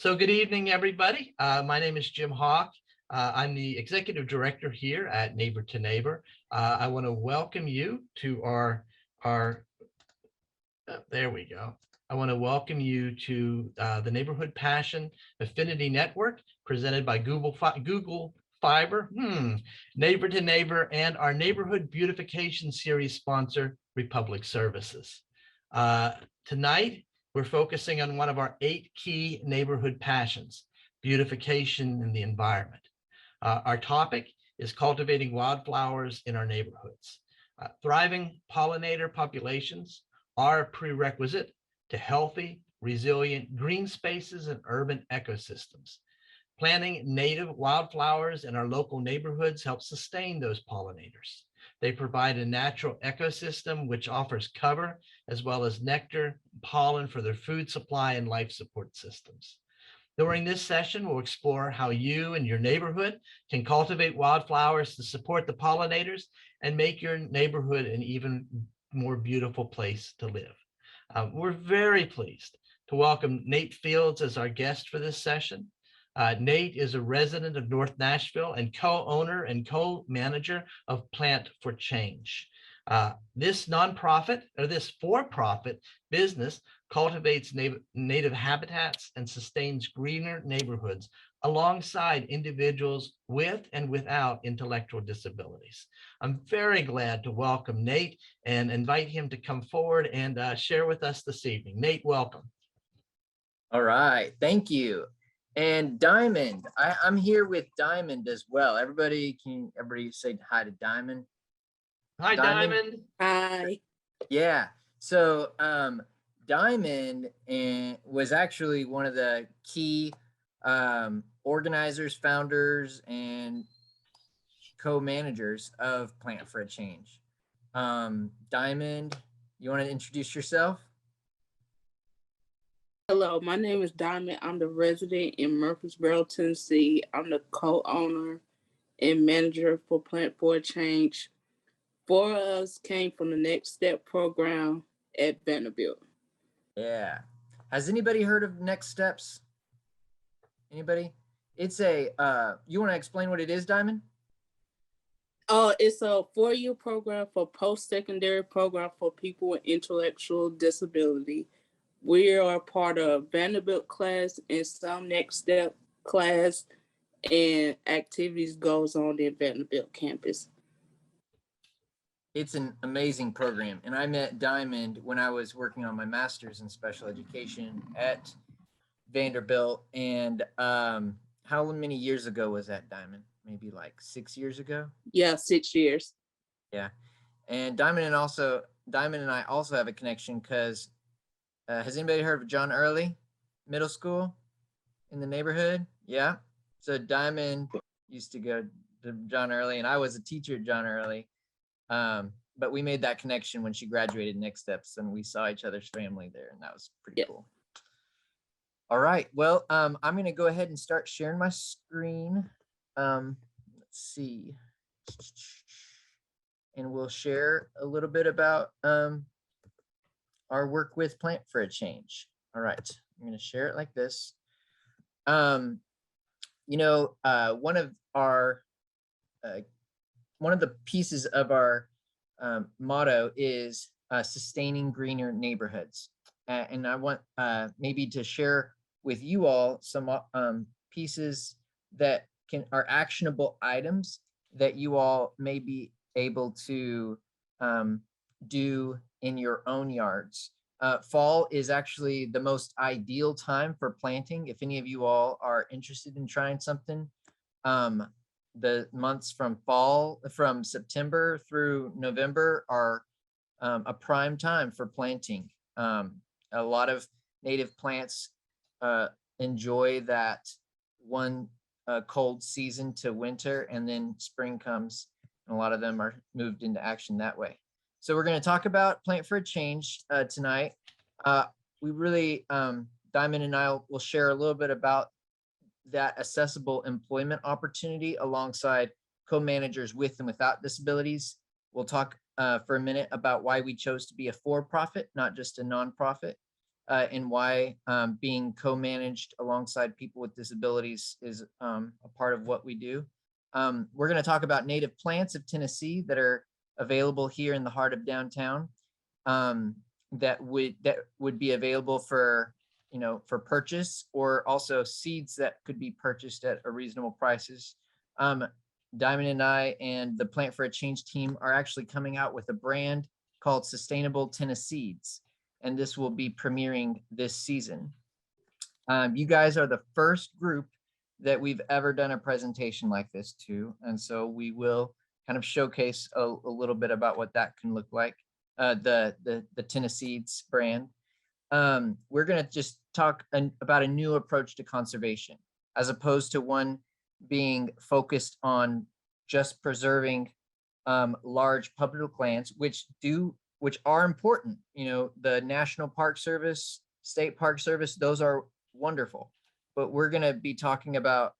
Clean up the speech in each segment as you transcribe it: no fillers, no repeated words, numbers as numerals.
So good evening, everybody. My name is Jim Hawk. I'm the executive director here at Neighbor to Neighbor. I want to welcome you to there we go. I want to welcome you to the Neighborhood Passion Affinity Network presented by Google Fiber, Neighbor to Neighbor, and our Neighborhood Beautification Series sponsor, Republic Services. Tonight, we're focusing on one of our 8 key neighborhood passions, beautification in the environment. Our topic is cultivating wildflowers in our neighborhoods. Thriving pollinator populations are a prerequisite to healthy, resilient green spaces and urban ecosystems. Planting native wildflowers in our local neighborhoods helps sustain those pollinators. They provide a natural ecosystem which offers cover as well as nectar, pollen for their food supply and life support systems. During this session, we'll explore how you and your neighborhood can cultivate wildflowers to support the pollinators and make your neighborhood an even more beautiful place to live. We're very pleased to welcome Nate Fields as our guest for this session. Nate is a resident of North Nashville and co-owner and co-manager of Plant for Change. This nonprofit or this for-profit business cultivates native habitats and sustains greener neighborhoods alongside individuals with and without intellectual disabilities. I'm very glad to welcome Nate and invite him to come forward and share with us this evening. Nate, welcome. All right, thank you. And Diamond, I'm here with Diamond as well. Everybody say hi to Diamond? Hi, Diamond. Hi. Yeah, so Diamond was actually one of the key organizers, founders, and co-managers of Plant for a Change. Diamond, you want to introduce yourself? Hello, my name is Diamond. I'm the resident in Murfreesboro, Tennessee. I'm the co-owner and manager for Plant for a Change. 4 of us came from the Next Step program at Vanderbilt. Yeah. Has anybody heard of Next Steps? Anybody? It's a, you want to explain what it is, Diamond? It's a 4-year program for post-secondary program for people with intellectual disability. We are part of Vanderbilt class and some Next Step class, and activities goes on in Vanderbilt campus. It's an amazing program. And I met Diamond when I was working on my master's in special education at Vanderbilt. And how many years ago was that, Diamond? Maybe like 6 years ago? Yeah, 6 years. Yeah. And Diamond and I also have a connection because has anybody heard of John Early Middle School in the neighborhood? Yeah. So Diamond used to go to John Early, and I was a teacher at John Early. But we made that connection when she graduated Next Steps, and we saw each other's family there, and that was pretty cool. All right. Well, I'm going to go ahead and start sharing my screen. Let's see. And we'll share a little bit about our work with Plant for a Change. All right, I'm going to share it like this. One of the pieces of our motto is sustaining greener neighborhoods. And I want maybe to share with you all some pieces that are actionable items that you all may be able to do in your own yards. Fall is actually the most ideal time for planting. If any of you all are interested in trying something, the months from September through November are a prime time for planting. A lot of native plants enjoy that one cold season to winter, and then spring comes, and a lot of them are moved into action that way. So we're going to talk about Plant for a Change tonight. We really, Diamond and I will share a little bit about that accessible employment opportunity alongside co-managers with and without disabilities. We'll talk for a minute about why we chose to be a for-profit, not just a nonprofit. and why being co-managed alongside people with disabilities is a part of what we do. We're going to talk about native plants of Tennessee that are available here in the heart of downtown, that would be available for, you know, for purchase, or also seeds that could be purchased at a reasonable prices. Diamond and I and the Plant for a Change team are actually coming out with a brand called Sustainable Tennesseeds, and this will be premiering this season. You guys are the first group that we've ever done a presentation like this to, and so we will kind of showcase a little bit about what that can look like, the Tennesseeds brand. We're going to just talk about a new approach to conservation, as opposed to one being focused on just preserving large public lands, which are important. You know, the National Park Service, State Park Service, those are wonderful. But we're going to be talking about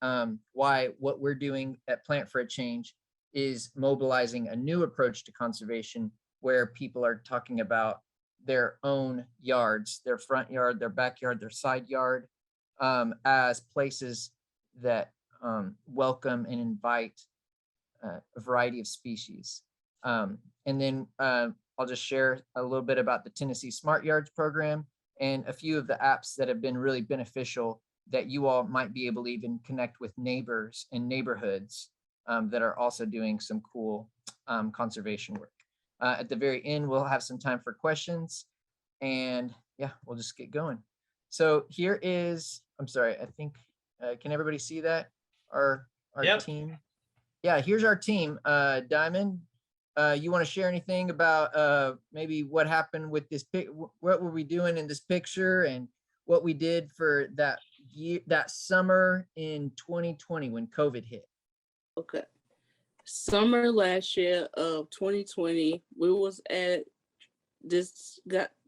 why what we're doing at Plant for a Change is mobilizing a new approach to conservation, where people are talking about their own yards, their front yard, their backyard, their side yard, as places that welcome and invite a variety of species. And then I'll just share a little bit about the Tennessee Smart Yards program and a few of the apps that have been really beneficial that you all might be able to even connect with neighbors and neighborhoods that are also doing some cool conservation work. At the very end, we'll have some time for questions, and yeah, we'll just get going. So here is, I'm sorry, I think, can everybody see that? Our Yep. team? Yeah, here's our team. Diamond, you want to share anything about maybe what happened with this pic? What were we doing in this picture, and what we did for that year, that summer in 2020 when COVID hit? Okay. Summer last year of 2020, we was at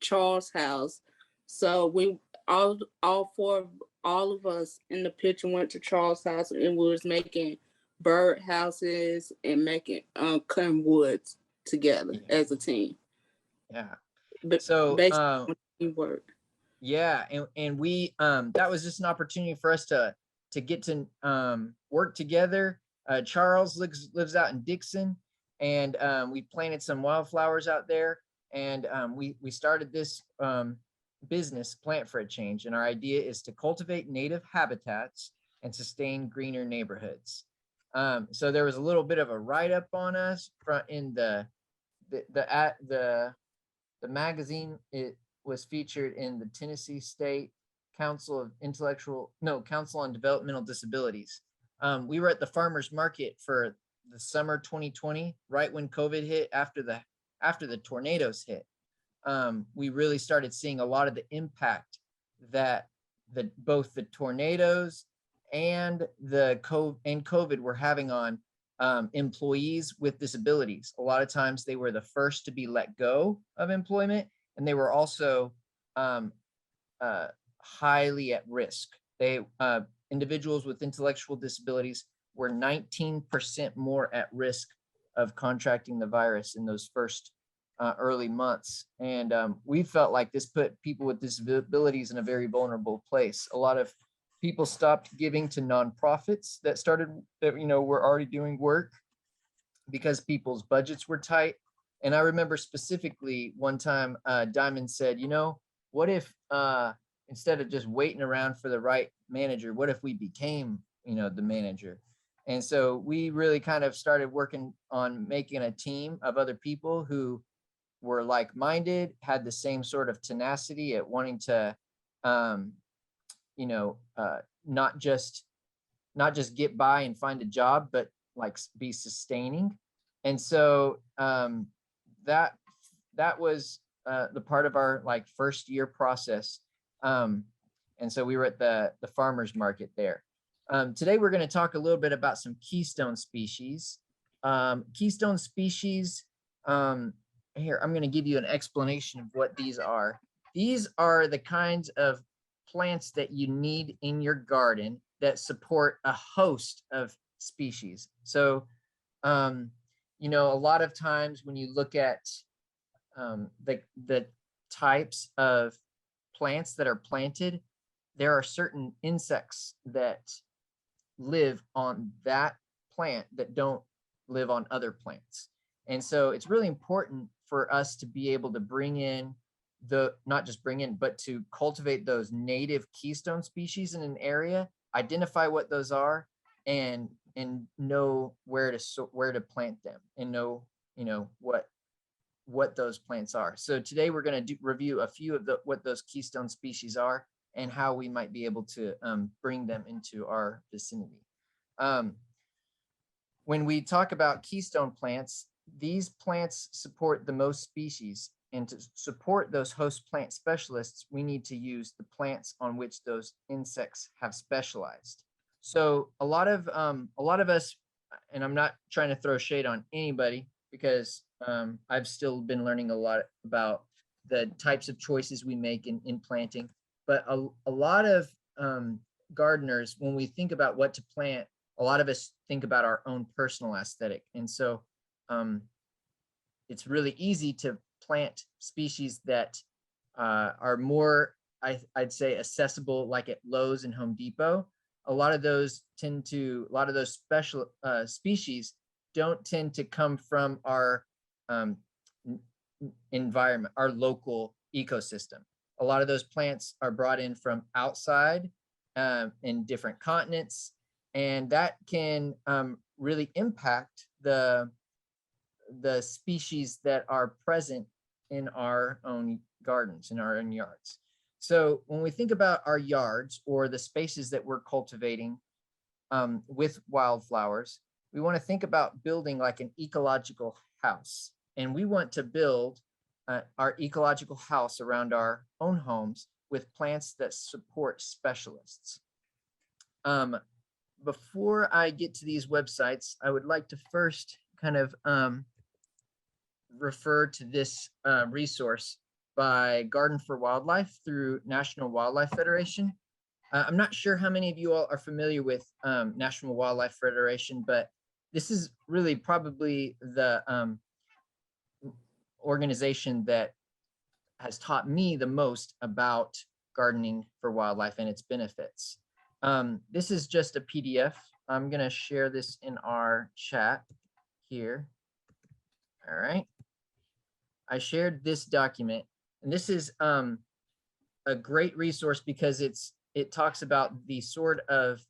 Charles' house. So we all of us in the picture went to Charles' house, and we was making bird houses and making cutting woods together as a team. Yeah. But So teamwork. yeah, and we that was just an opportunity for us to get to work together. Charles lives out in Dixon, and we planted some wildflowers out there, and we started this business, Plant for a Change, and our idea is to cultivate native habitats and sustain greener neighborhoods. So there was a little bit of a write-up on us in the magazine. It was featured in the Tennessee State Council on Developmental Disabilities. We were at the farmers market for the summer 2020, right when COVID hit, after the tornadoes hit. We really started seeing a lot of the impact that both the tornadoes and COVID were having on employees with disabilities. A lot of times they were the first to be let go of employment, and they were also highly at risk. Individuals with intellectual disabilities were 19% more at risk of contracting the virus in those first early months. And we felt like this put people with disabilities in a very vulnerable place. A lot of people stopped giving to nonprofits that were already doing work because people's budgets were tight. And I remember specifically one time Diamond said, what if instead of just waiting around for the right manager, what if we became, the manager? And so we really kind of started working on making a team of other people who were like-minded, had the same sort of tenacity at wanting to, not just get by and find a job, but be sustaining. And so that was the part of our first year process. And so we were at the farmers market there. Today, we're going to talk a little bit about some Keystone species. Keystone species, here, I'm going to give you an explanation of what these are. These are the kinds of plants that you need in your garden that support a host of species. So, a lot of times when you look at the types of plants that are planted, there are certain insects that live on that plant that don't live on other plants. And so it's really important for us to be able to bring in not just bring in, but to cultivate those native keystone species in an area, identify what those are, and know where to plant them, and know, what those plants are. So today we're going to review a few of what those keystone species are and how we might be able to bring them into our vicinity. When we talk about keystone plants, these plants support the most species, and to support those host plant specialists, we need to use the plants on which those insects have specialized. So a lot of us, and I'm not trying to throw shade on anybody, because I've still been learning a lot about the types of choices we make in planting. But a lot of gardeners, when we think about what to plant, a lot of us think about our own personal aesthetic. And so it's really easy to plant species that are more, I'd say, accessible, like at Lowe's and Home Depot. A lot of those special species don't tend to come from our environment, our local ecosystem. A lot of those plants are brought in from outside in different continents, and that can really impact the species that are present in our own gardens, in our own yards. So when we think about our yards or the spaces that we're cultivating with wildflowers, we want to think about building like an ecological house. And we want to build our ecological house around our own homes with plants that support specialists. Before I get to these websites, I would like to first kind of refer to this resource by Garden for Wildlife through National Wildlife Federation. I'm not sure how many of you all are familiar with National Wildlife Federation, but this is really probably the organization that has taught me the most about gardening for wildlife and its benefits. This is just a PDF. I'm going to share this in our chat here. All right. I shared this document, and this is a great resource because it talks about the sort of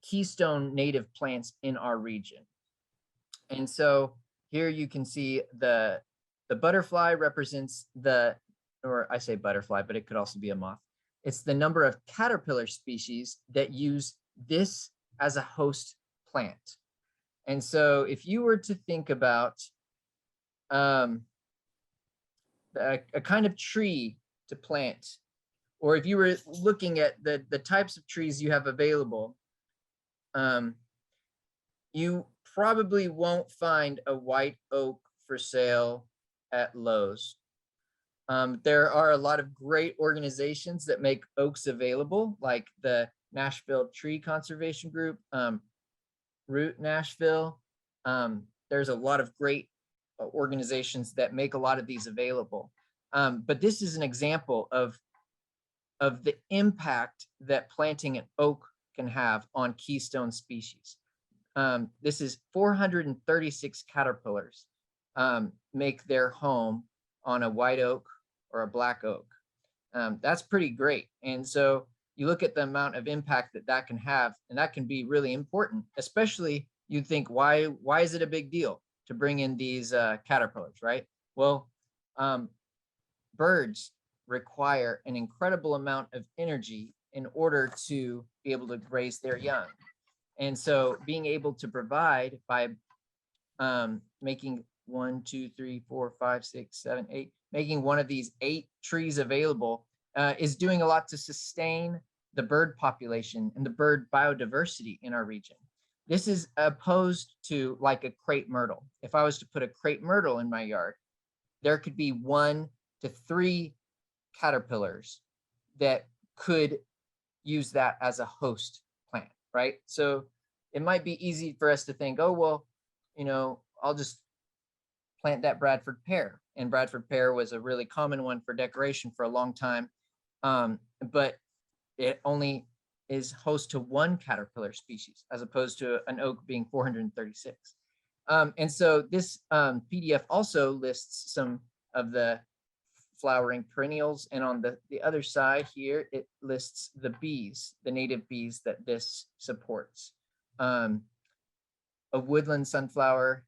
keystone native plants in our region. And so here you can see the butterfly represents or I say butterfly, but it could also be a moth. It's the number of caterpillar species that use this as a host plant. And so if you were to think about a kind of tree to plant, or if you were looking at the types of trees you have available, you probably won't find a white oak for sale at Lowe's. There are a lot of great organizations that make oaks available, like the Nashville Tree Conservation Group, Root Nashville. There's a lot of great organizations that make a lot of these available. But this is an example of the impact that planting an oak can have on keystone species. This is 436 caterpillars make their home on a white oak or a black oak. That's pretty great. And so you look at the amount of impact that can have, and that can be really important, especially you'd think, why is it a big deal to bring in these caterpillars, right? Well, birds require an incredible amount of energy in order to be able to raise their young. And so being able to provide by making 1, 2, 3, 4, 5, 6, 7, 8, making one of these 8 trees available is doing a lot to sustain the bird population and the bird biodiversity in our region. This is opposed to like a crepe myrtle. If I was to put a crepe myrtle in my yard, there could be 1 to 3 caterpillars that could use that as a host plant, right? So it might be easy for us to think, oh, well, I'll just plant that Bradford pear. And Bradford pear was a really common one for decoration for a long time. but it only is host to one caterpillar species as opposed to an oak being 436. And so this PDF also lists some of the flowering perennials, and on the other side here, it lists the bees, the native bees that this supports. A woodland sunflower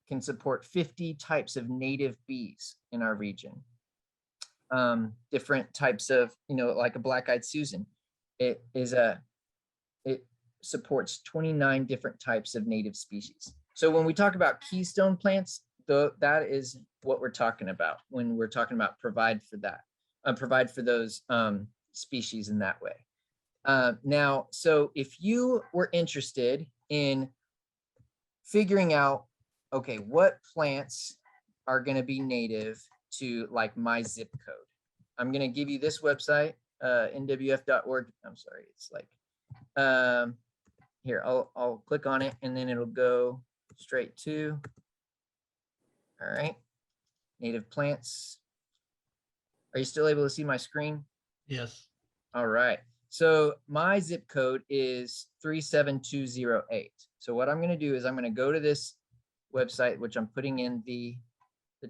can support 50 types of native bees in our region. Different types of, like a black-eyed Susan. It supports 29 different types of native species. So when we talk about keystone plants, that is what we're talking about when we're talking about provide for that, provide for those species in that way. Now, so if you were interested in figuring out, okay, what plants are going to be native to like my zip code, I'm going to give you this website, nwf.org. I'm sorry, it's like, here, I'll click on it and then it'll go straight to, all right, native plants. Are you still able to see my screen? Yes. All right. So my zip code is 37208. So what I'm going to do is I'm going to go to this website, which I'm putting in the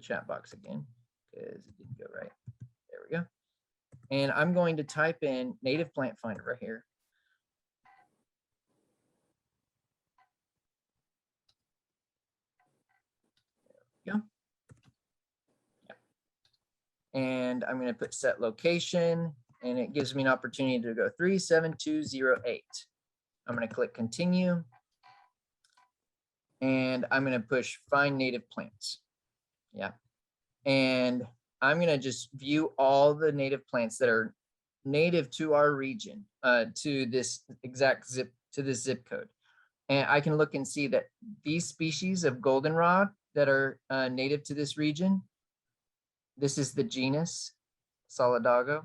chat box again, because it didn't go right. There we go. And I'm going to type in native plant finder right here. There we go. And I'm going to put set location, and it gives me an opportunity to go 37208. I'm going to click continue, and I'm going to push find native plants. Yeah. And I'm going to just view all the native plants that are native to our region, to this exact zip code. And I can look and see that these species of goldenrod that are native to this region, this is the genus Solidago.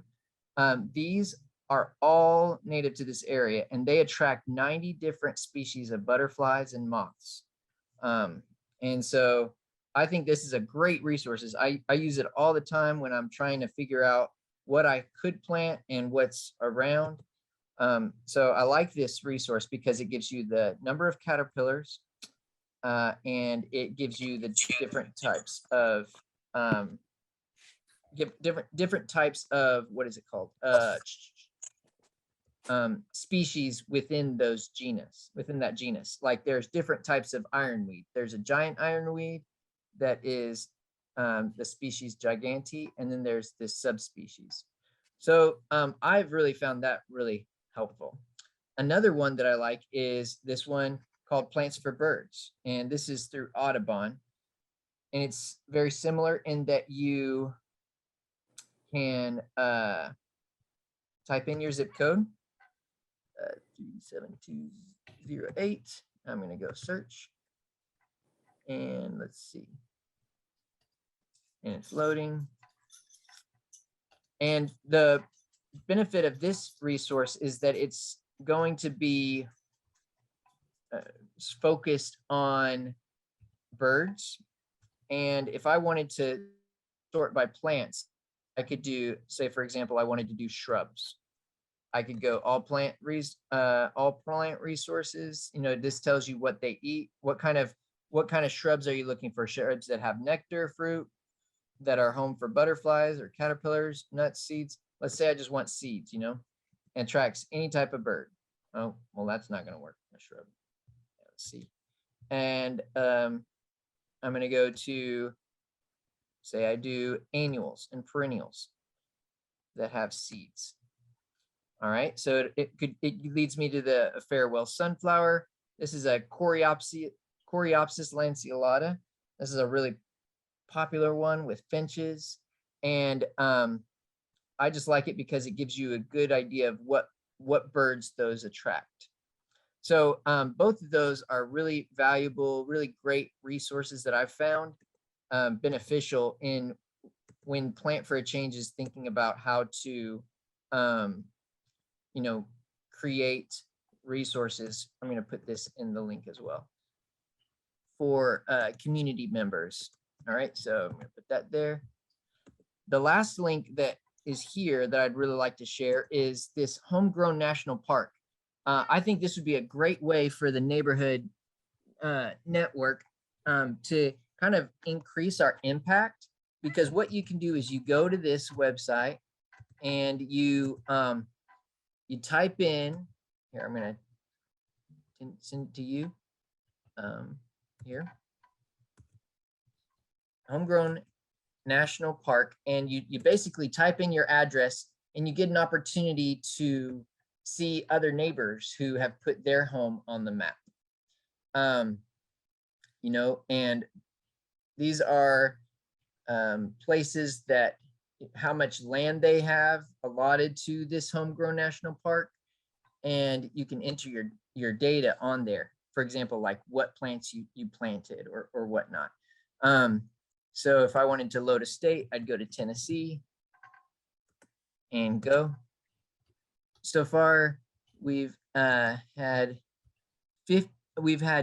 These are all native to this area, and they attract 90 different species of butterflies and moths. And so I think this is a great resource. I use it all the time when I'm trying to figure out what I could plant and what's around. So I like this resource because it gives you the number of caterpillars, and it gives you the different types of different types of, what is it called? Species within those genus, within that genus. Like there's different types of ironweed. There's a giant ironweed that is the species Gigantea, and then there's this subspecies. So I've really found that really helpful. Another one that I like is this one called Plants for Birds, and this is through Audubon, and it's very similar in that you can type in your zip code, 37208. I'm going to go search, and let's see, and it's loading. And the benefit of this resource is that it's going to be focused on birds. And if I wanted to sort by plants, I could do, say, for example, I wanted to do shrubs. I could go all plant resources. This tells you what they eat. What kind of shrubs are you looking for? Shrubs that have nectar, fruit, that are home for butterflies or caterpillars, nuts, seeds. Let's say I just want seeds, and attracts any type of bird. Oh, well, that's not going to work. A shrub. Let's see. And I'm going to go to, say I do annuals and perennials that have seeds. All right, so it leads me to the farewell sunflower. This is a Coreopsis lanceolata. This is a really popular one with finches, and I just like it because it gives you a good idea of what birds those attract. So both of those are really valuable, really great resources that I've found beneficial in when Plant for a Change is thinking about how to create resources. I'm going to put this in the link as well for community members. All right, so I'm going to put that there. The last link that is here that I'd really like to share is this homegrown national park. I think this would be a great way for the neighborhood network to kind of increase our impact, because what you can do is you go to this website and you type in here. I'm gonna send it to you here. Homegrown National Park, and you basically type in your address and you get an opportunity to see other neighbors who have put their home on the map. You know, and these are places that how much land they have allotted to this homegrown national park, and you can enter your data on there. For example, like what plants you planted or whatnot. So if I wanted to load a state, I'd go to Tennessee and go. So far, we've had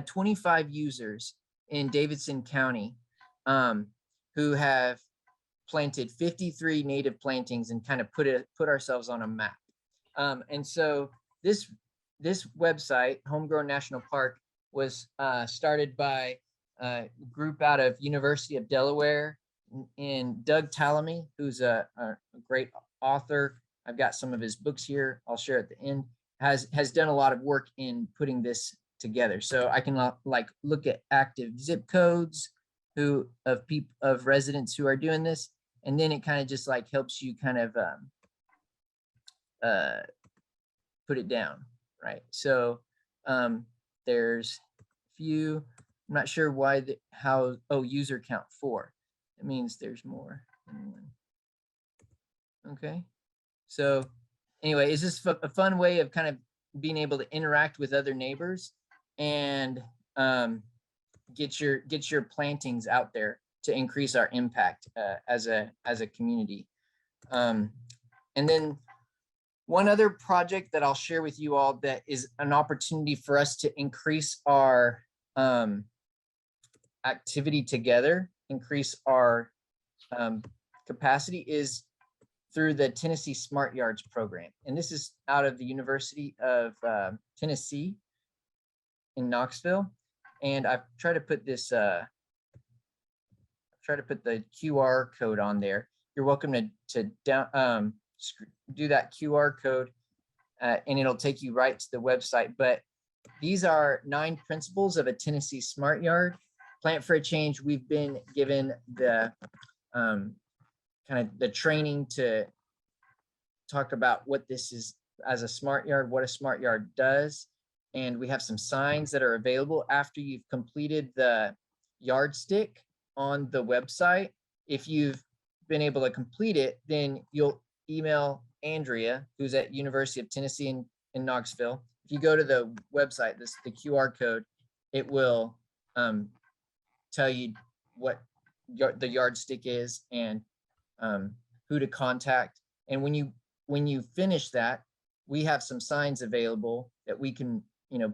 25 users in Davidson County who have planted 53 native plantings and kind of put ourselves on a map. And so this website, Homegrown National Park, was started by a group out of University of Delaware and Doug Tallamy, who's a great author. I've got some of his books here. I'll share at the end. Has done a lot of work in putting this together. So I can like look at active zip codes of residents who are doing this, and then it kind of just like helps you kind of put it down, right? So there's a few. I'm not sure why user count 4. It means there's more than one. Okay, so anyway, it's just a fun way of kind of being able to interact with other neighbors and get your plantings out there to increase our impact as a community. And then one other project that I'll share with you all that is an opportunity for us to increase our activity together, increase our capacity, is through the Tennessee Smart Yards program. And this is out of the University of Tennessee in Knoxville. And I've tried to put this, the QR code on there. You're welcome to do that QR code and it'll take you right to the website. But these are 9 principles of a Tennessee Smart Yard. Plant for a Change, we've been given the kind of the training to talk about what this is as a smart yard, what a smart yard does. And we have some signs that are available after you've completed the yardstick on the website. If you've been able to complete it, then you'll email Andrea, who's at University of Tennessee in Knoxville. If you go to the website, the QR code, it will tell you what the yardstick is and who to contact. And when you finish that, we have some signs available that we can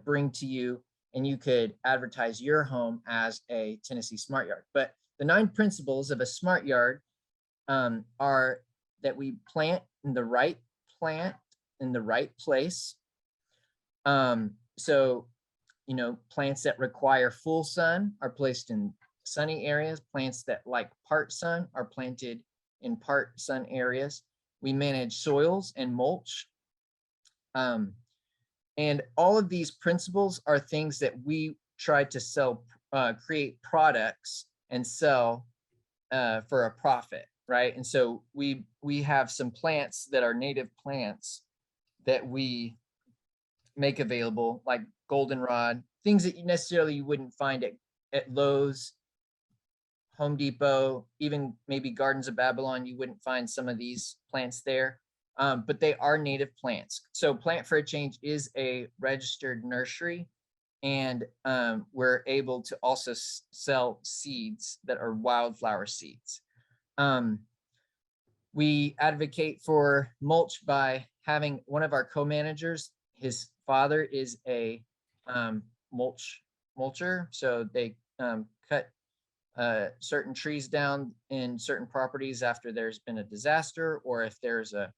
bring to you, and you could advertise your home as a Tennessee Smart Yard. But the 9 principles of a smart yard are that we plant in the right plant in the right place. So plants that require full sun are placed in sunny areas. Plants that like part sun are planted in part sun areas. We manage soils and mulch. And all of these principles are things that we try to sell, create products and sell for a profit, right? And so we have some plants that are native plants that we make available, like goldenrod, things that you wouldn't find at Lowe's, Home Depot, even maybe Gardens of Babylon. You wouldn't find some of these plants there, but they are native plants. So Plant for a Change is a registered nursery, and we're able to also sell seeds that are wildflower seeds. We advocate for mulch by having one of our co-managers. His father is a mulcher, so they cut certain trees down in certain properties after there's been a disaster, or if there's a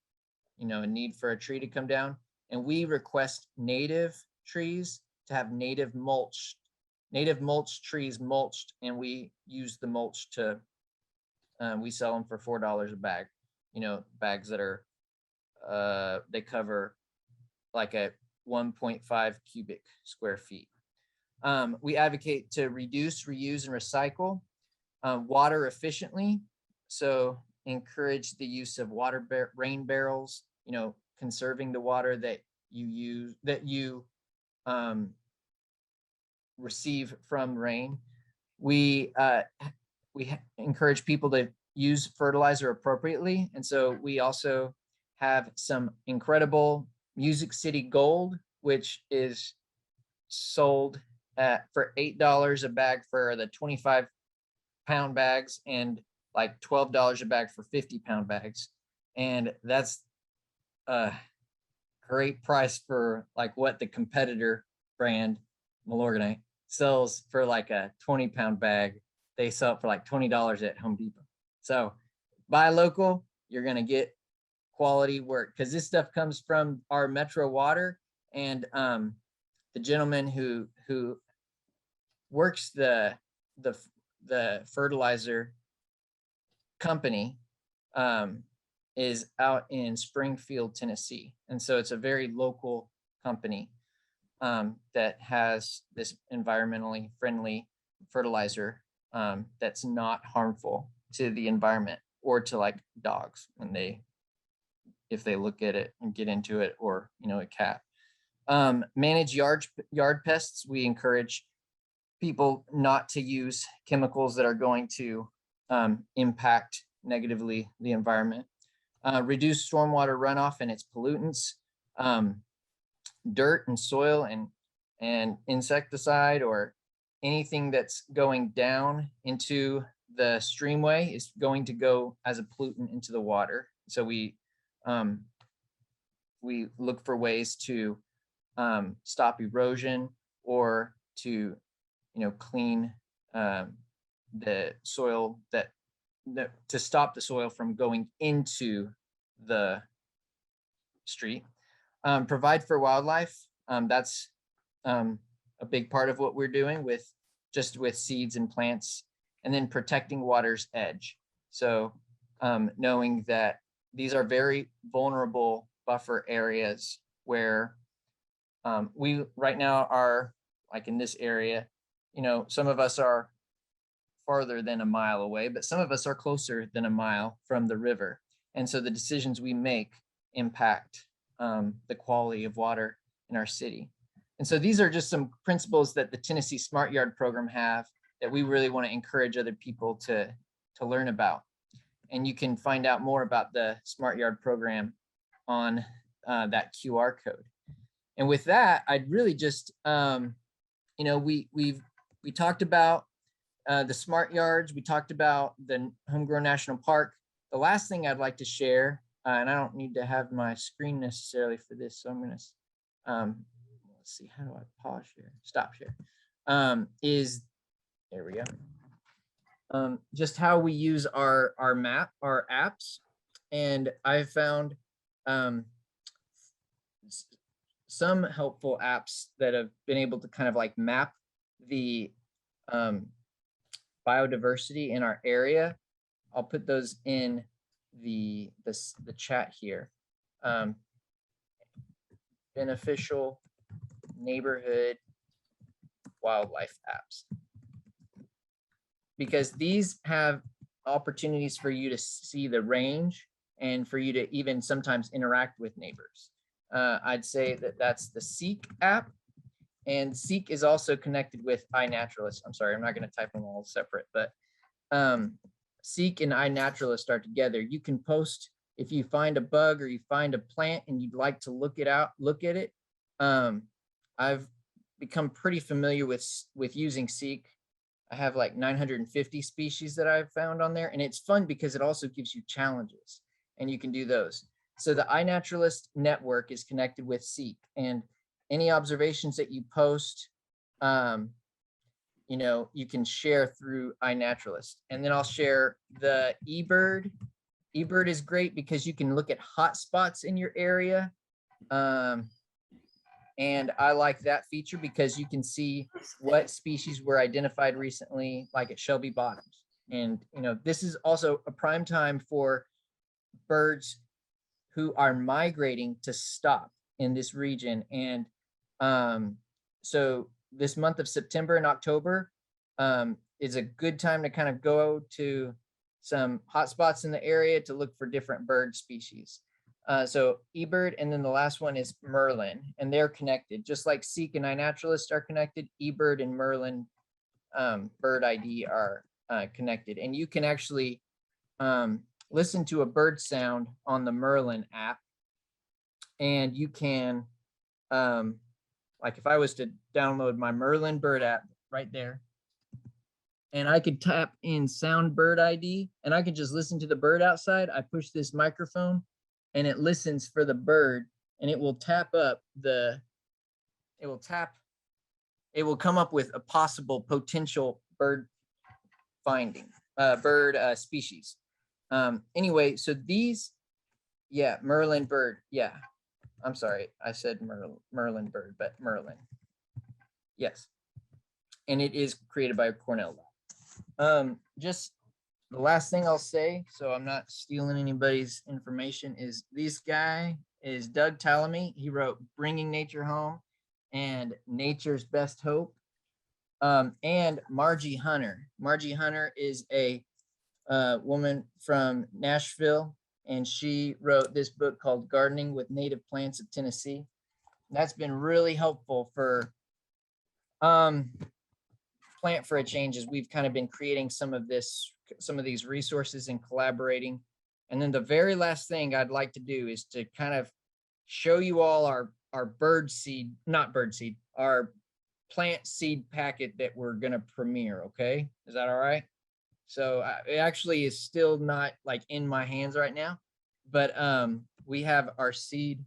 need for a tree to come down, and we request native trees to have native mulch trees mulched, and we use the mulch to we sell them for $4 a bag. Bags that are they cover like a 1.5 cubic square feet. We advocate to reduce, reuse, and recycle water efficiently. So encourage the use of rain barrels, conserving the water that you receive from rain. We encourage people to use fertilizer appropriately. And so we also have some incredible Music City Gold, which is sold for $8 a bag for the 25-pound bags, and like $12 a bag for 50-pound bags. And that's a great price for like what the competitor brand Milorganite sells for like a 20-pound bag. They sell it for like $20 at Home Depot. So buy local, you're going to get quality work, because this stuff comes from our Metro Water, and the gentleman who works the fertilizer company is out in Springfield, Tennessee. And so it's a very local company that has this environmentally friendly fertilizer that's not harmful to the environment or to like dogs if they look at it and get into it, or a cat. Manage yard pests. We encourage people not to use chemicals that are going to impact negatively the environment. Reduce stormwater runoff and its pollutants. Dirt and soil and insecticide, or anything that's going down into the streamway, is going to go as a pollutant into the water. So we look for ways to stop erosion, or to clean the soil to stop the soil from going into the street. Provide for wildlife. That's a big part of what we're doing with seeds and plants. And then protecting water's edge. So knowing that these are very vulnerable buffer areas where we right now are, like in this area, some of us are farther than a mile away, but some of us are closer than a mile from the river. And so the decisions we make impact the quality of water in our city. And so these are just some principles that the Tennessee Smart Yard program have that we really want to encourage other people to learn about. And you can find out more about the Smart Yard program on that QR code. And with that, I'd really just, we talked about the Smart Yards. We talked about the Homegrown National Park. The last thing I'd like to share, and I don't need to have my screen necessarily for this, so I'm going to, let's see, how do I pause here? Stop share. There we go. Just how we use our apps. And I found some helpful apps that have been able to kind of like map the biodiversity in our area. I'll put those in the chat here. Beneficial neighborhood wildlife apps, because these have opportunities for you to see the range and for you to even sometimes interact with neighbors. I'd say that that's the Seek app, and Seek is also connected with iNaturalist. I'm sorry, I'm not going to type them all separate, but Seek and iNaturalist are together. You can post if you find a bug or you find a plant and you'd like to look at it. I've become pretty familiar with using Seek. I have like 950 species that I've found on there, and it's fun because it also gives you challenges, and you can do those. So the iNaturalist network is connected with Seek, and any observations that you post, you know, you can share through iNaturalist. And then I'll share the eBird. eBird is great because you can look at hotspots in your area. And I like that feature because you can see what species were identified recently, like at Shelby Bottoms. And, you know, this is also a prime time for birds who are migrating to stop in this region. And so this month of September and October is a good time to kind of go to some hotspots in the area to look for different bird species. So eBird, and then the last one is Merlin, and they're connected. Just like Seek and iNaturalist are connected, eBird and Merlin Bird ID are connected. And you can actually listen to a bird sound on the Merlin app. And you can, like if I was to download my Merlin bird app right there, and I could tap in sound bird ID, and I could just listen to the bird outside. I push this microphone and it listens for the bird, and it will tap up the, it will come up with a possible potential bird finding, bird species. Anyway, so these, yeah, Merlin bird, yeah. I'm sorry, I said Merlin bird, but Merlin. Yes. And it is created by Cornell. Just the last thing I'll say, so I'm not stealing anybody's information, is this guy is Doug Tallamy. He wrote Bringing Nature Home and Nature's Best Hope. And Margie Hunter. Margie Hunter is a woman from Nashville, and she wrote this book called Gardening with Native Plants of Tennessee. That's been really helpful for Plant for a Change, as we've kind of been creating some of these resources and collaborating. And then the very last thing I'd like to do is to kind of show you all our our plant seed packet that we're going to premiere. Okay, is that all right? So it actually is still not like in my hands right now, but we have our seed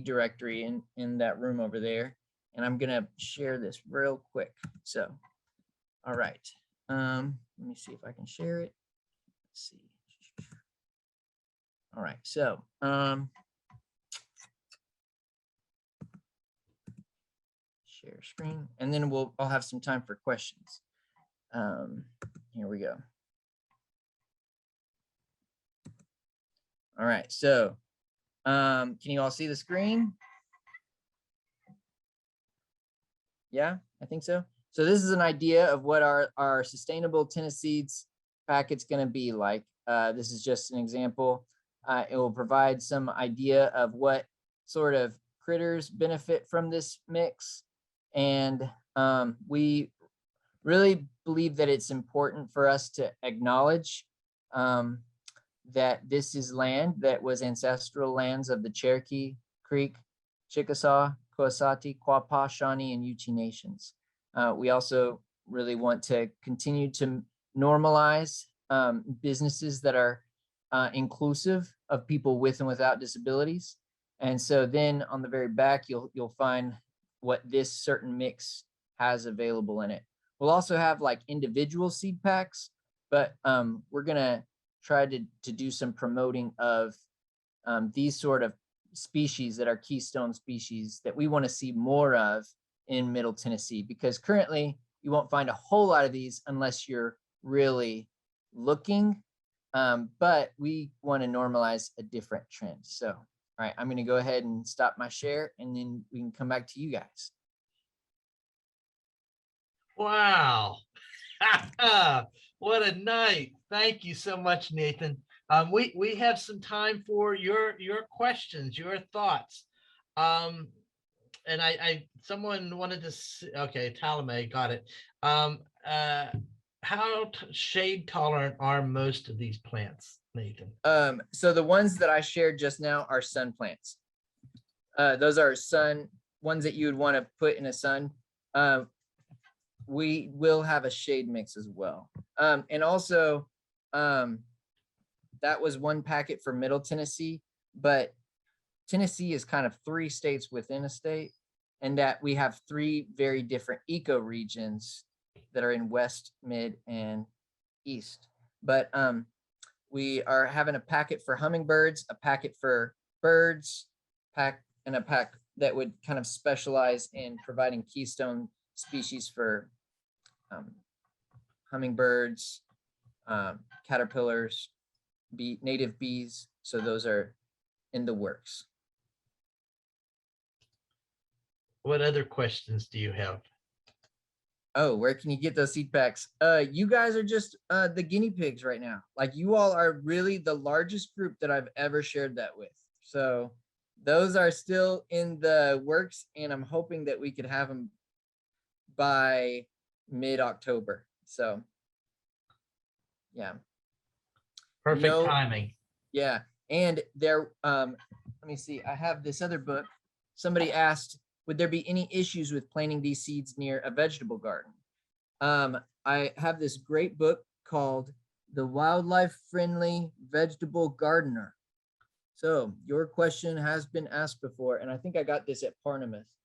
directory in that room over there, and I'm gonna share this real quick. So, all right, let me see if I can share it. Let's see. All right, so share screen, and then I'll have some time for questions. Here we go. All right, so can you all see the screen? Yeah, I think so. So this is an idea of what our sustainable Tennesseeds packet's going to be like. This is just an example. It will provide some idea of what sort of critters benefit from this mix. And we really believe that it's important for us to acknowledge that this is land that was ancestral lands of the Cherokee, Creek, Chickasaw, Coasati, Quapaw, Shawnee, and Yuchi nations. We also really want to continue to normalize businesses that are inclusive of people with and without disabilities. And so then on the very back, you'll find what this certain mix has available in it. We'll also have like individual seed packs, but we're gonna try to do some promoting of these sort of species that are keystone species that we want to see more of in Middle Tennessee, because currently you won't find a whole lot of these unless you're really looking, but we want to normalize a different trend. So, all right, I'm going to go ahead and stop my share, and then we can come back to you guys. Wow. What a night. Thank you so much, Nathan. We have some time for your questions, your thoughts. And someone wanted to, okay, Talame, got it. How shade tolerant are most of these plants, Nathan? So the ones that I shared just now are sun plants. Those are ones that you would want to put in a sun. We will have a shade mix as well. And also, that was one packet for Middle Tennessee, but Tennessee is kind of 3 states within a state. and that we have 3 very different ecoregions that are in west, mid, and east. But we are having a packet for hummingbirds, a packet for birds, and a pack that would kind of specialize in providing keystone species for hummingbirds, caterpillars, native bees. So those are in the works. What other questions do you have? Oh, where can you get those seed packs? You guys are just the guinea pigs right now. Like, you all are really the largest group that I've ever shared that with. So those are still in the works, and I'm hoping that we could have them by mid-October. So yeah. Perfect timing. Yeah. And there, let me see, I have this other book. Somebody asked, would there be any issues with planting these seeds near a vegetable garden? I have this great book called The Wildlife Friendly Vegetable Gardener. So your question has been asked before, and I think I got this at Parnassus.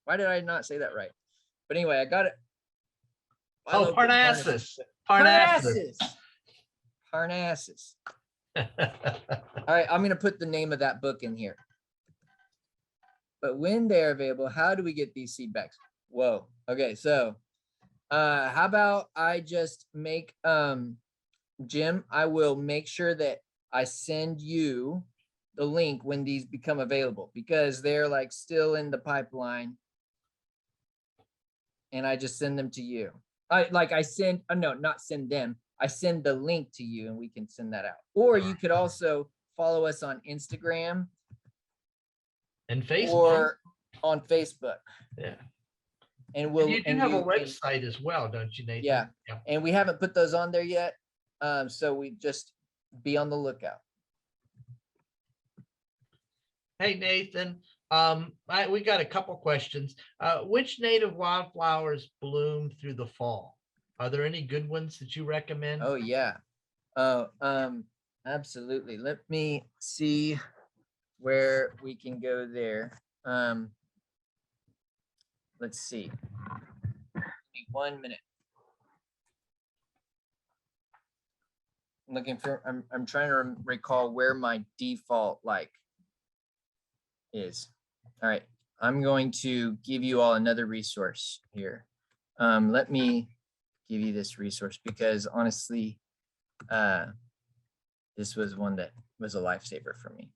Why did I not say that right? But anyway, I got it. Oh, Parnassus. Parnassus. Parnassus. All right, I'm going to put the name of that book in here. But when they're available, how do we get these seed bags? Whoa. Okay, so how about I just make, Jim, I will make sure that I send you the link when these become available, because they're like still in the pipeline. And I just send them to you. I send, no, not send them. I send the link to you and we can send that out. Or you could also follow us on Instagram And Facebook. or on Facebook. Yeah. And we'll, you do have a website as well, don't you, Nathan? Yeah. And we haven't put those on there yet. So we just be on the lookout. Hey, Nathan, we got a couple questions. Which native wildflowers bloom through the fall? Are there any good ones that you recommend? Oh, yeah. Absolutely. Let me see where we can go there. Let's see. Give me 1 minute. I'm looking for, I'm trying to recall where my default is. All right. I'm going to give you all another resource here. Let me give you this resource because honestly, this was one that was a lifesaver for me.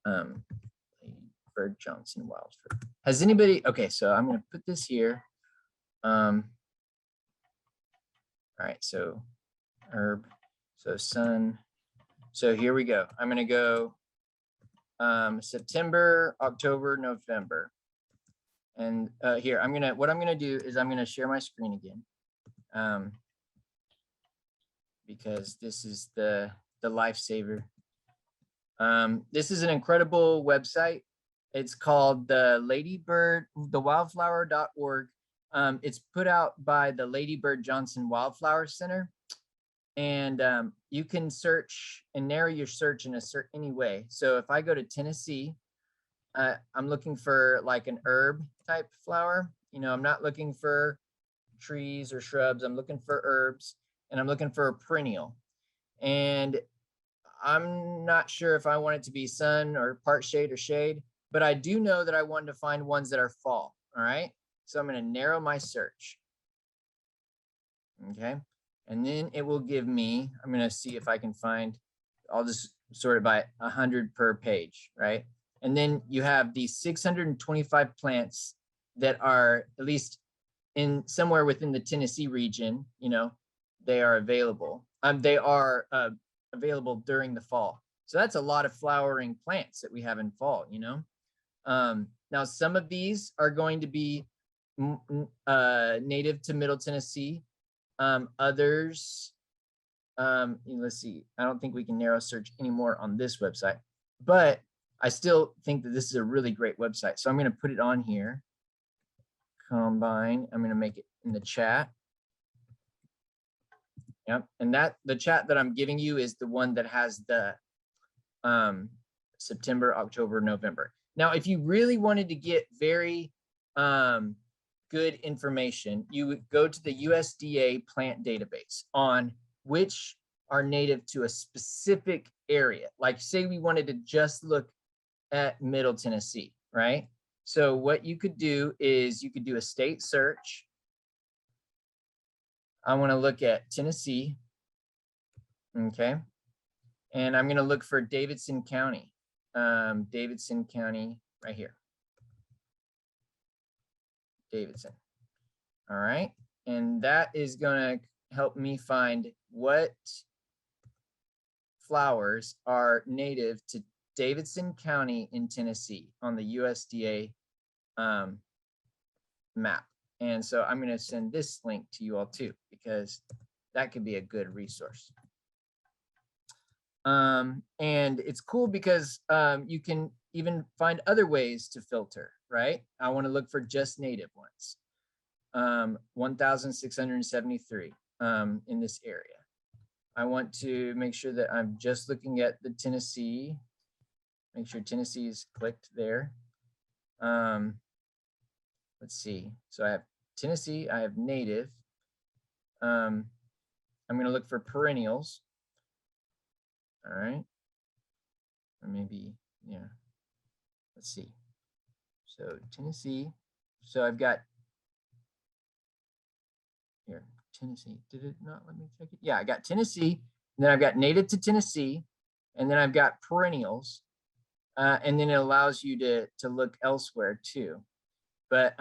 Ladybird Johnson Wildflower. Has anybody, okay, so I'm gonna put this here. All right, so herb, so sun. So here we go. I'm gonna go September, October, November. And here, what I'm gonna do is I'm gonna share my screen again. Because this is the lifesaver. This is an incredible website. It's called the Ladybird, thewildflower.org. It's put out by the Ladybird Johnson Wildflower Center. And you can search and narrow your search in any way. So if I go to Tennessee, I'm looking for like an herb type flower. You know, I'm not looking for trees or shrubs. I'm looking for herbs, and I'm looking for a perennial. And I'm not sure if I want it to be sun or part shade or shade, but I do know that I want to find ones that are fall. All right. So I'm going to narrow my search. Okay. And then it will give me, I'm going to see if I can find, I'll just sort it by 100 per page. Right. And then you have these 625 plants that are at least in somewhere within the Tennessee region, you know, they are available. They are available during the fall. So that's a lot of flowering plants that we have in fall, you know. Now, some of these are going to be native to Middle Tennessee. Others, let's see, I don't think we can narrow search anymore on this website, but I still think that this is a really great website. So I'm going to put it on here. Combine, I'm going to make it in the chat. Yep, and that the chat that I'm giving you is the one that has the September, October, November. Now, if you really wanted to get very good information, you would go to the USDA plant database on which are native to a specific area. Like say we wanted to just look at Middle Tennessee, right? So what you could do is you could do a state search. I want to look at Tennessee, okay? And I'm going to look for Davidson County. Davidson County right here. Davidson. All right. And that is going to help me find what flowers are native to Davidson County in Tennessee on the USDA map. And so I'm going to send this link to you all too, because that could be a good resource. And it's cool because you can even find other ways to filter, right? I want to look for just native ones. 1,673 in this area. I want to make sure that I'm just looking at the Tennessee. Make sure Tennessee is clicked there. Let's see. So I have Tennessee, I have native. I'm going to look for perennials. All right. Or maybe, yeah. Let's see. So Tennessee. So I've got here, Tennessee. Did it not let me check it? Yeah, I got Tennessee. And then I've got native to Tennessee. And then I've got perennials. And then it allows you to look elsewhere too. But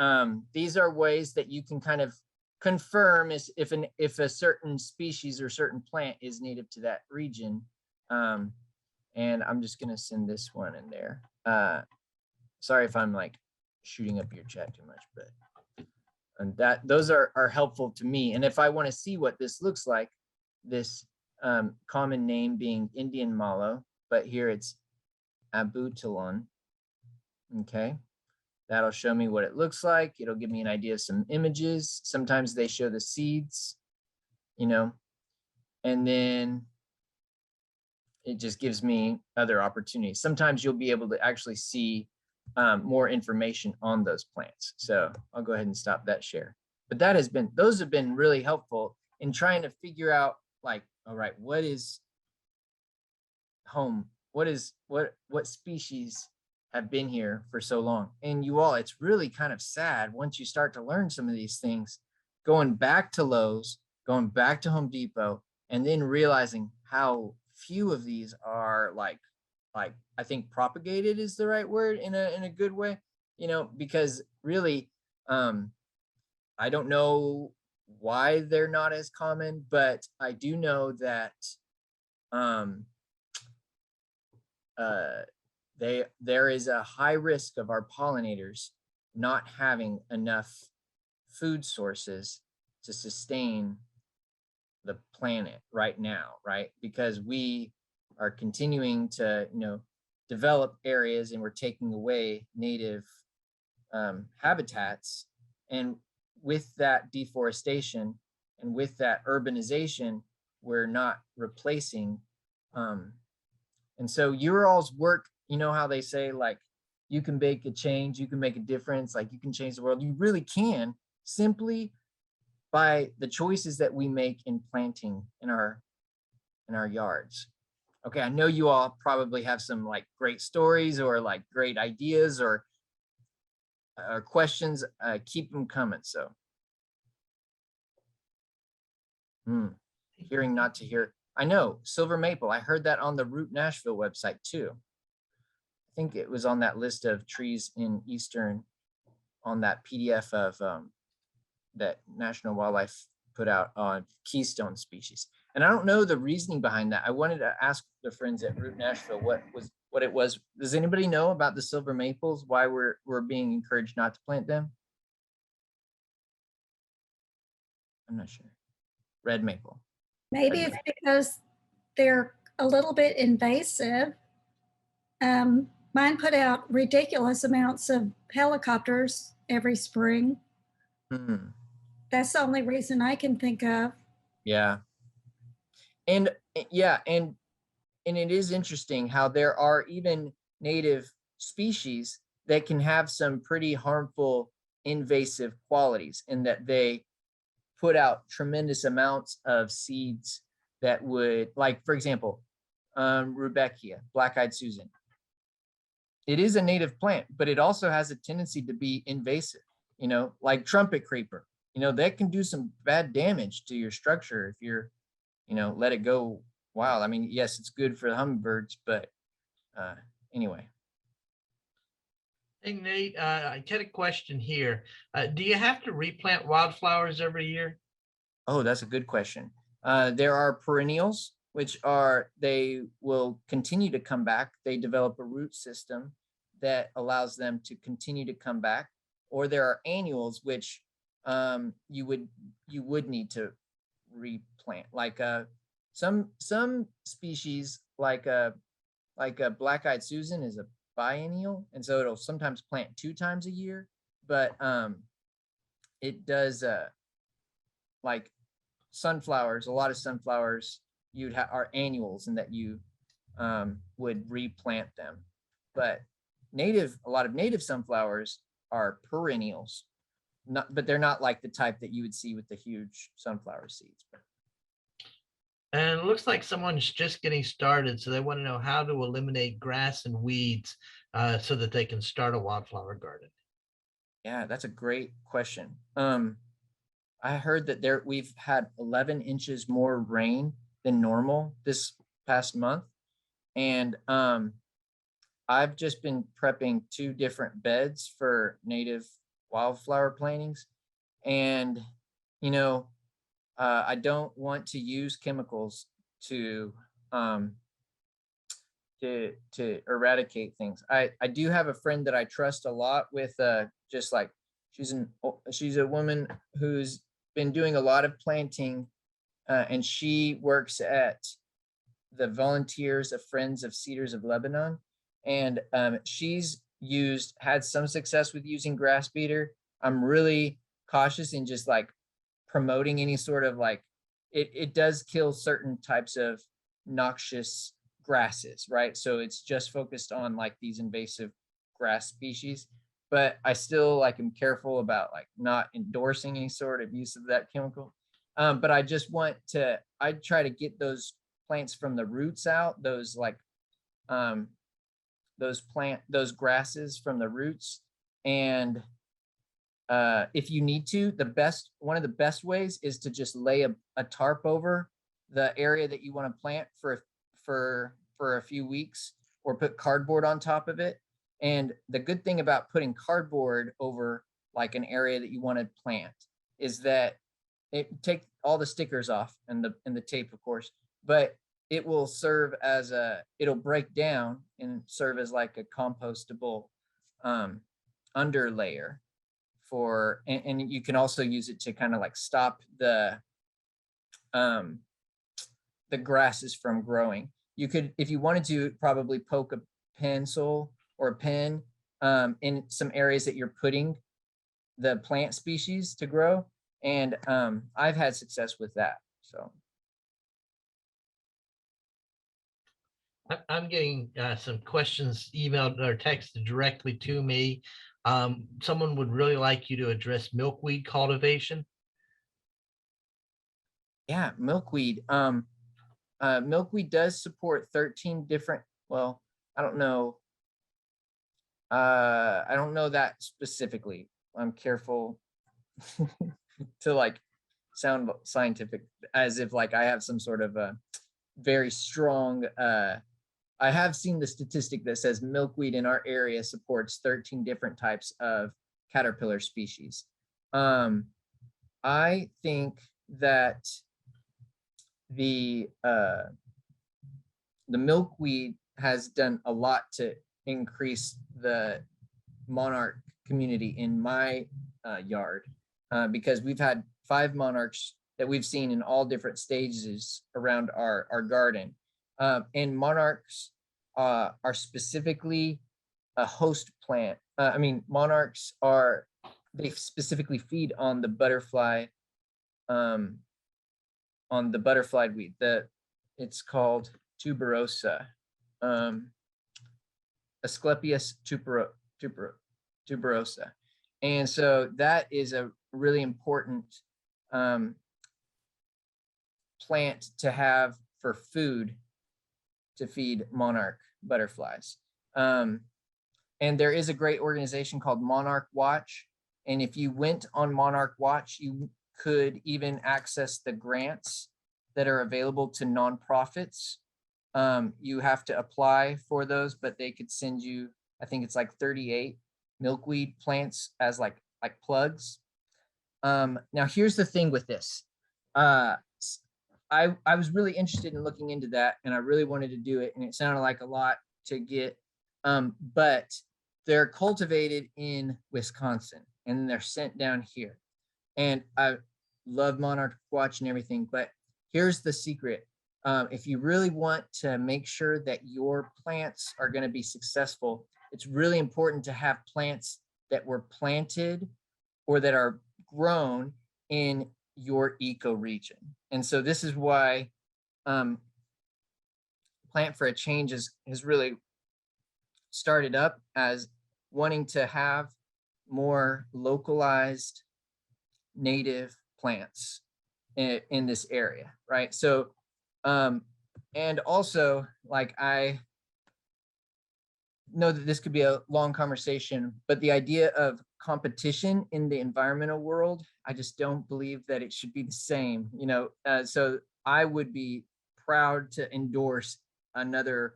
these are ways that you can kind of confirm if a certain species or certain plant is native to that region. And I'm just gonna send this one in there. Sorry if I'm like shooting up your chat too much, but and those are helpful to me. And if I want to see what this looks like, this common name being Indian mallow, but here it's abutilon. Okay, that'll show me what it looks like. It'll give me an idea of some images. Sometimes they show the seeds, you know, and then it just gives me other opportunities. Sometimes you'll be able to actually see more information on those plants. So I'll go ahead and stop that share. But those have been really helpful in trying to figure out, like, all right, what is home? What species have been here for so long? And you all, it's really kind of sad once you start to learn some of these things, going back to Lowe's, going back to Home Depot, and then realizing how few of these are like I think propagated is the right word in a good way, you know, because really I don't know why they're not as common, but I do know that there is a high risk of our pollinators not having enough food sources to sustain the planet right now, right? Because we are continuing to, you know, develop areas and we're taking away native habitats. And with that deforestation and with that urbanization, we're not replacing. And so your all's work, you know how they say, like, you can make a change, you can make a difference, like you can change the world. You really can, simply by the choices that we make in planting in our yards. Okay, I know you all probably have some like great stories or like great ideas or questions. Keep them coming. So, hearing not to hear. I know silver maple. I heard that on the Root Nashville website too. I think it was on that list of trees in Eastern, on that PDF of that National Wildlife put out on Keystone Species. And I don't know the reasoning behind that. I wanted to ask the friends at Root Nashville what it was. Does anybody know about the silver maples? Why we're being encouraged not to plant them? I'm not sure. Red maple. Maybe it's because they're a little bit invasive. Mine put out ridiculous amounts of helicopters every spring. That's the only reason I can think of. Yeah. And yeah, and it is interesting how there are even native species that can have some pretty harmful invasive qualities in that they put out tremendous amounts of seeds that would, like, for example, Rudbeckia, black-eyed Susan. It is a native plant, but it also has a tendency to be invasive, you know, like trumpet creeper. You know, that can do some bad damage to your structure if you're, you know, let it go wild. I mean, yes, it's good for the hummingbirds, but anyway. Hey, Nate, I get a question here. Do you have to replant wildflowers every year? Oh, that's a good question. There are perennials, which are, they will continue to come back. They develop a root system that allows them to continue to come back. Or there are annuals, which you would need to replant. Like some species, like a black-eyed Susan, is a biennial, and so it'll sometimes plant 2 times a year. But it does like sunflowers, a lot of sunflowers you'd have are annuals, and that you would replant them. But a lot of native sunflowers are perennials, but they're not like the type that you would see with the huge sunflower seeds. And it looks like someone's just getting started, so they want to know how to eliminate grass and weeds so that they can start a wildflower garden. Yeah, that's a great question. I heard that we've had 11 inches more rain than normal this past month. And I've just been prepping 2 different beds for native wildflower plantings. And, you know, I don't want to use chemicals to eradicate things. I do have a friend that I trust a lot with just like, she's a woman who's been doing a lot of planting, and she works at the Volunteers of Friends of Cedars of Lebanon. And she's had some success with using grass beater. I'm really cautious in just like promoting any sort of like, it does kill certain types of noxious grasses, right? So it's just focused on like these invasive grass species. But I still like am careful about like not endorsing any sort of use of that chemical. But I just I try to get those plants from the roots out, those like those grasses from the roots. And if you need to, one of the best ways is to just lay a tarp over the area that you want to plant for a few weeks, or put cardboard on top of it. And the good thing about putting cardboard over like an area that you want to plant is that it take all the stickers off and the tape, of course, but it will serve as it'll break down and serve as like a compostable underlayer and you can also use it to kind of like stop the grasses from growing. You could, if you wanted to, probably poke a pencil or a pen in some areas that you're putting the plant species to grow. And I've had success with that. So I'm getting some questions emailed or texted directly to me. Someone would really like you to address milkweed cultivation. Yeah, milkweed. Milkweed does support 13 different, well, I don't know. I don't know that specifically. I'm careful to like sound scientific, as if like I have some sort of a very strong, I have seen the statistic that says milkweed in our area supports 13 different types of caterpillar species. I think that the milkweed has done a lot to increase the monarch community in my yard, because we've had 5 monarchs that we've seen in all different stages around our garden. And monarchs are specifically a host plant. I mean, monarchs they specifically feed on the butterfly, on the butterfly weed. It's called tuberosa. Asclepius tuberosa. And so that is a really important plant to have for food to feed monarch butterflies. And there is a great organization called Monarch Watch. And if you went on Monarch Watch, you could even access the grants that are available to nonprofits. You have to apply for those, but they could send you, I think it's like 38 milkweed plants as like plugs. Now here's the thing with this. I was really interested in looking into that, and I really wanted to do it, and it sounded like a lot to get, but they're cultivated in Wisconsin and they're sent down here. And I love Monarch Watch and everything, but here's the secret. If you really want to make sure that your plants are going to be successful, it's really important to have plants that were planted or that are grown in your ecoregion. And so this is why Plant for a Change has really started up as wanting to have more localized native plants in this area, right? So, and also, like, I know that this could be a long conversation, but the idea of competition in the environmental world, I just don't believe that it should be the same, you know? So I would be proud to endorse another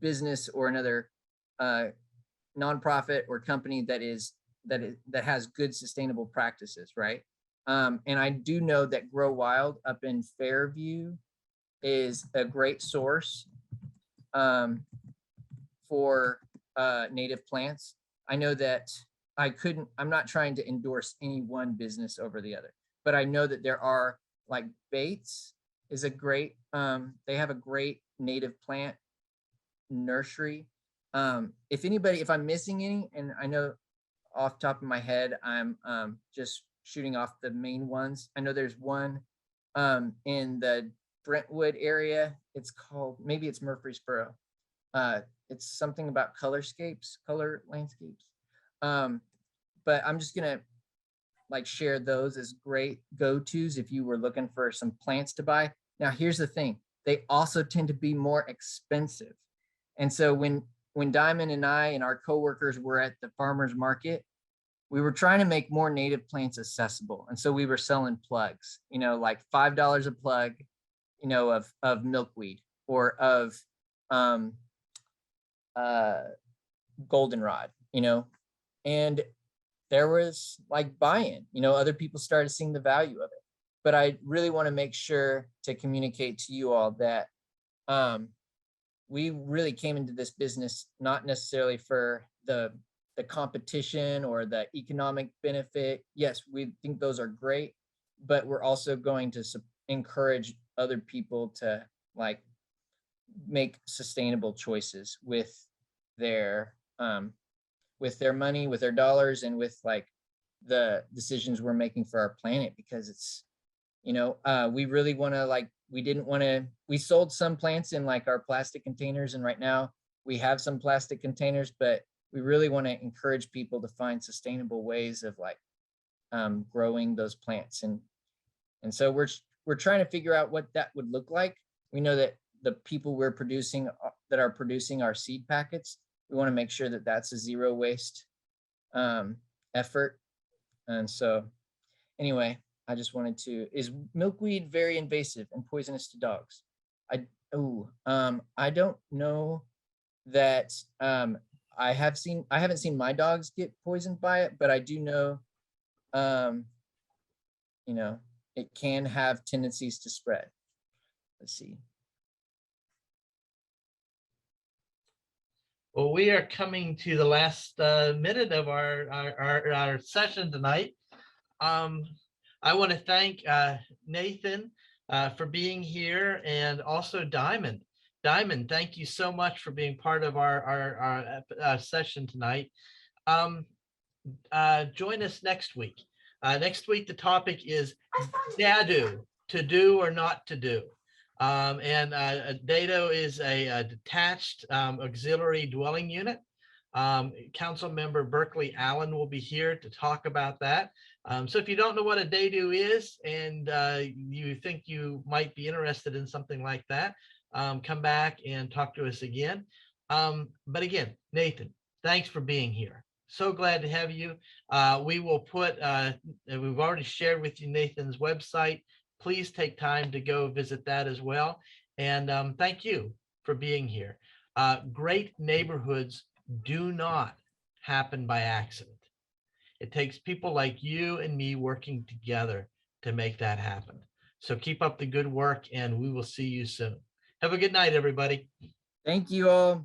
business or another nonprofit or company that has good sustainable practices, right? And I do know that Grow Wild up in Fairview is a great source for native plants. I know that I'm not trying to endorse any one business over the other, but I know that there are, like, Bates is a great, they have a great native plant nursery. If I'm missing any, and I know off the top of my head, I'm just shooting off the main ones. I know there's one in the Brentwood area. It's called, maybe it's Murfreesboro. It's something about color landscapes. But I'm just gonna like share those as great go-tos if you were looking for some plants to buy. Now, here's the thing. They also tend to be more expensive. And so when Diamond and I and our coworkers were at the farmer's market, we were trying to make more native plants accessible. And so we were selling plugs, you know, like $5 a plug, you know, of milkweed or of goldenrod, you know, and there was like buy-in, you know, other people started seeing the value of it. But I really want to make sure to communicate to you all that we really came into this business not necessarily for the competition or the economic benefit. Yes, we think those are great, but we're also going to encourage other people to like make sustainable choices with their money, with their dollars, and with like the decisions we're making for our planet, because it's, you know, we really want to we sold some plants in like our plastic containers, and right now we have some plastic containers, but we really want to encourage people to find sustainable ways of like growing those plants. And so we're trying to figure out what that would look like. We know that the people we're producing that are producing our seed packets, we want to make sure that that's a zero waste effort. And so anyway, I just wanted to, is milkweed very invasive and poisonous to dogs? I don't know that I haven't seen my dogs get poisoned by it, but I do know, you know, it can have tendencies to spread. Let's see. Well, we are coming to the last minute of our session tonight. I want to thank Nathan for being here, and also Diamond. Diamond, thank you so much for being part of our session tonight. Join us next week. Next week, the topic is DADU, to do or not to do. And a dado is a detached auxiliary dwelling unit. Council member Berkeley Allen will be here to talk about that. So if you don't know what a dado is and you think you might be interested in something like that, come back and talk to us again. But again, Nathan, thanks for being here. So glad to have you. We will put, we've already shared with you Nathan's website. Please take time to go visit that as well. And thank you for being here. Great neighborhoods do not happen by accident. It takes people like you and me working together to make that happen. So keep up the good work and we will see you soon. Have a good night, everybody. Thank you all.